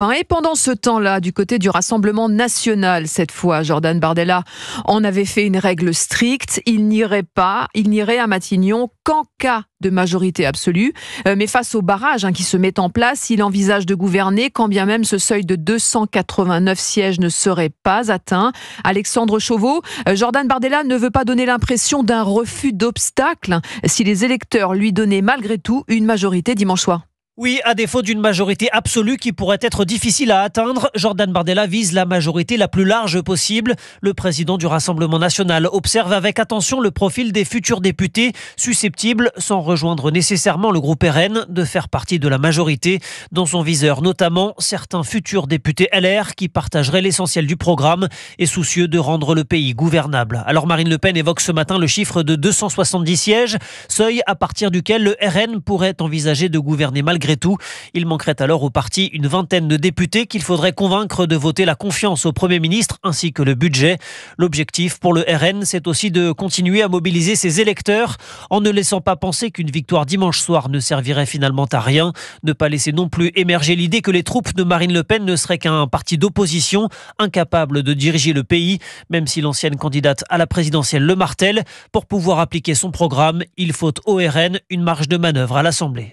Et pendant ce temps-là, du côté du Rassemblement national, cette fois, Jordan Bardella en avait fait une règle stricte. Il n'irait à Matignon qu'en cas de majorité absolue. Mais face au barrage qui se met en place, il envisage de gouverner quand bien même ce seuil de 289 sièges ne serait pas atteint. Alexandre Chauveau, Jordan Bardella ne veut pas donner l'impression d'un refus d'obstacle si les électeurs lui donnaient malgré tout une majorité dimanche soir. Oui, à défaut d'une majorité absolue qui pourrait être difficile à atteindre, Jordan Bardella vise la majorité la plus large possible. Le président du Rassemblement national observe avec attention le profil des futurs députés susceptibles, sans rejoindre nécessairement le groupe RN, de faire partie de la majorité. Dans son viseur notamment, certains futurs députés LR qui partageraient l'essentiel du programme et soucieux de rendre le pays gouvernable. Alors Marine Le Pen évoque ce matin le chiffre de 270 sièges, seuil à partir duquel le RN pourrait envisager de gouverner malgré tout. Il manquerait alors au parti une vingtaine de députés qu'il faudrait convaincre de voter la confiance au Premier ministre ainsi que le budget. L'objectif pour le RN, c'est aussi de continuer à mobiliser ses électeurs en ne laissant pas penser qu'une victoire dimanche soir ne servirait finalement à rien. Ne pas laisser non plus émerger l'idée que les troupes de Marine Le Pen ne seraient qu'un parti d'opposition incapable de diriger le pays, même si l'ancienne candidate à la présidentielle le martèle. Pour pouvoir appliquer son programme, il faut au RN une marge de manœuvre à l'Assemblée.